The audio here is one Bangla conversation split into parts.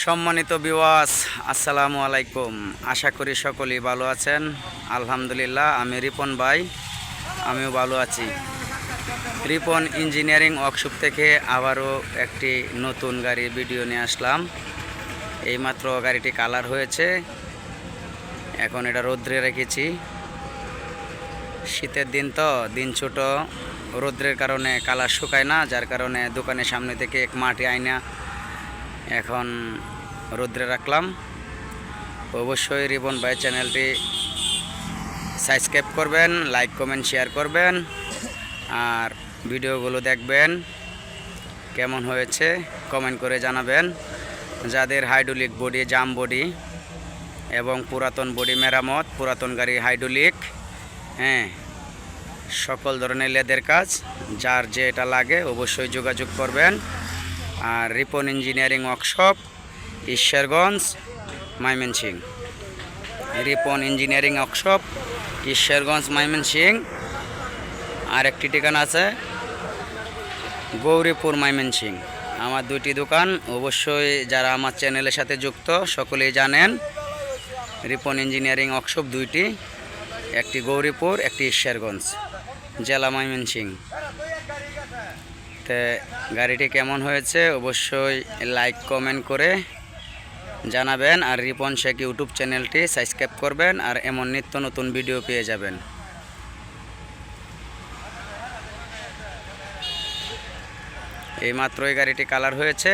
সম্মানিত ভিউয়ার্স, আসসালামু আলাইকুম। আশা করি সকলেই ভালো আছেন। আলহামদুলিল্লাহ, আমি রিপন ভাই, আমিও ভালো আছি। রিপন ইঞ্জিনিয়ারিং ওয়ার্কশপ থেকে আবারও একটি নতুন গাড়ির ভিডিও নিয়ে আসলাম। এইমাত্র গাড়িটি কালার হয়েছে, এখন এটা রৌদ্রে রেখেছি। শীতের দিন তো, দিন ছোট, রৌদ্রের কারণে কালার শুকায় না, যার কারণে দোকানের সামনে থেকে এক মাটি আয়না এখন রৌদ্রে রাখলাম। অবশ্যই রিপন ভাই চ্যানেলটি সাবস্ক্রাইব করবেন, লাইক কমেন্ট শেয়ার করবেন, আর ভিডিওগুলো দেখবেন। কেমন হয়েছে কমেন্ট করে জানাবেন। যাদের হাইড্রোলিক বডি, জাম বডি এবং পুরাতন বডি মেরামত, পুরাতন গাড়ি হাইড্রোলিক, সকল ধরনের লেদের কাজ, যার যে এটা লাগে অবশ্যই যোগাযোগ করবেন। আর Ripon engineering workshop, Ishwarganj, Mymensingh. Ripon engineering workshop, Ishwarganj, Mymensingh. আর একটি ঠিকানা আছে গৌরীপুর, ময়মনসিংহ। আমার দুইটি দোকান, অবশ্যই যারা আমার চ্যানেলের সাথে যুক্ত সকলেই জানেন। রিপন ইঞ্জিনিয়ারিং ওয়ার্কশপ দুইটি, একটি গৌরীপুর, একটি ঈশ্বরগঞ্জ, জেলা ময়মনসিংহ। তো গাড়িটি কেমন হয়েছে অবশ্যই লাইক কমেন্ট করে জানাবেন। আর রিপন শেখ ইউটিউব চ্যানেলটি সাবস্ক্রাইব করবেন, আর এমন নিত্য নতুন ভিডিও পেয়ে যাবেন। এইমাত্রই গাড়িটি কালার হয়েছে।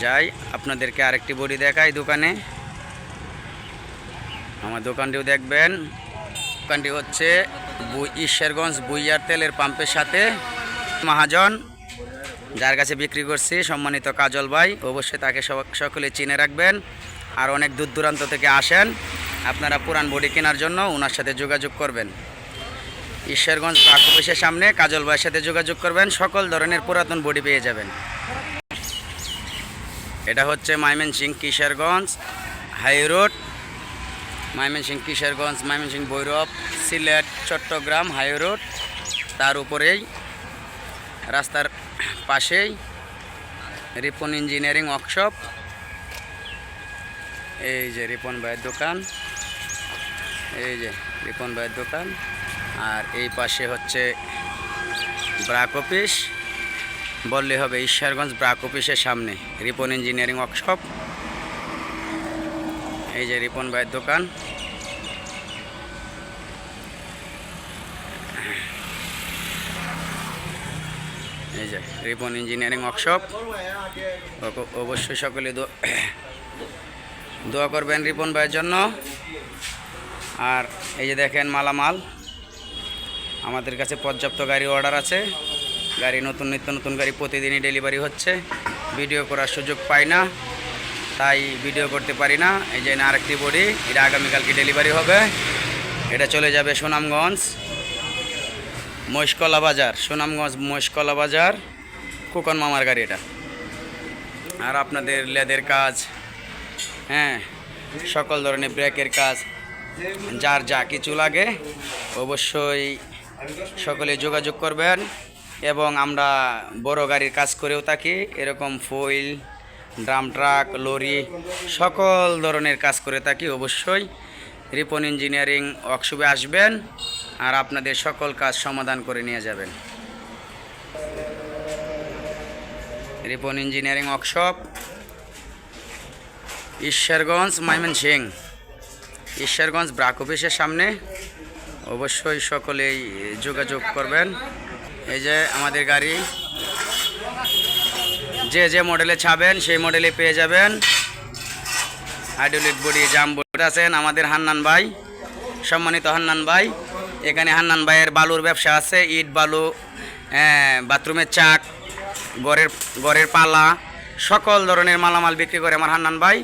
যাই আপনাদেরকে আরেকটি বডি দেখাই দোকানে। আমার দোকানটিও দেখবেন। দোকানটি হচ্ছে ঈশ্বরগঞ্জ বুইয়ার তেলের পাম্পের সাথে মহাজন, যার কাছে বিক্রি করছি, সম্মানিত কাজল ভাই। অবশ্যই তাকে সকলে চিনে রাখবেন। আর অনেক দূর দূরান্ত থেকে আসেন আপনারা পুরান বডি কেনার জন্য, ওনার সাথে যোগাযোগ করবেন। ঈশ্বরগঞ্জ ট্রাক অফিসের সামনে কাজল ভাইয়ের সাথে যোগাযোগ করবেন, সকল ধরনের পুরাতন বডি পেয়ে যাবেন। এটা হচ্ছে Mymensingh Kishoreganj high road, Mymensingh Kishoreganj, Mymensingh Bhairab, Sylhet, Chittagong high road. তার উপরেই রাস্তার পাশেই রিপন ইঞ্জিনিয়ারিং ওয়ার্কশপ। এই যে রিপন ভাইয়ের দোকান, এই যে রিপন ভাইয়ের দোকান। আর এই পাশে হচ্ছে ব্রাক অফিস, বললে হবে ঈশ্বরগঞ্জ ব্রাক অফিসের সামনে রিপন ইঞ্জিনিয়ারিং ওয়ার্কশপ। এই যে রিপন ভাইয়ের দোকান। এই যে রিপন ইঞ্জিনিয়ারিং ওয়ার্কশপ। অবশ্যই সকলে দোয়া করবেন রিপন ভাইয়ের জন্য। আর এই যে দেখেন মালামাল, আমাদের কাছে পর্যাপ্ত গাড়ি অর্ডার আছে। গাড়ি নিত্য নতুন গাড়ি প্রতিদিনই ডেলিভারি হচ্ছে। ভিডিও করার সুযোগ পাই না, তাই ভিডিও করতে পারি না। এই যে আরেকটি বডি, এটা আগামীকালকে ডেলিভারি হবে। এটা চলে যাবে সুনামগঞ্জ মহিষকলা বাজার, সুনামগঞ্জ মহিষকলা বাজার, খোকন মামার গাড়ি এটা। আর আপনাদের লেদের কাজ, সকল ধরনের ব্রেকের কাজ, যার যা কিছু লাগে অবশ্যই সকলে যোগাযোগ করবেন। এবং আমরা বড় গাড়ির কাজ করেও থাকি, এরকম ফয়েল, ড্রাম ট্রাক, লরি, সকল ধরনের কাজ করে থাকি। অবশ্যই রিপন ইঞ্জিনিয়ারিং ওয়ার্কশপে আসবেন, আর আপনাদের সকল কাজ সমাধান করে নিয়ে যাবেন। রিপন ইঞ্জিনিয়ারিং ওয়ার্কশপ, ঈশ্বরগঞ্জ, ময়মনসিংহ, ঈশ্বরগঞ্জ ব্রাক অফিসের সামনে। অবশ্যই সকলেই যোগাযোগ করবেন। এই যে আমাদের গাড়ি, যে যে মডেলে ছাবেন সেই মডেলে পেয়ে যাবেন। হাইড্রোলিক বডি, জাম বডি আছেন আমাদের হান্নান ভাই, সম্মানিত হান্নান ভাই। এখানে হান্নান ভাইয়ের বালুর ব্যবসা আছে, ইট বালু, বাথরুমের চাক, গড়ের পালা, সকল ধরনের মালামাল বিক্রি করে আমার হান্নান ভাই।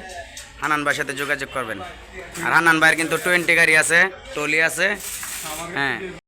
হান্নান ভাইয়ের সাথে যোগাযোগ করবেন। আর হান্নান ভাইয়ের কিন্তু 20 গাড়ি আছে, টলি আছে।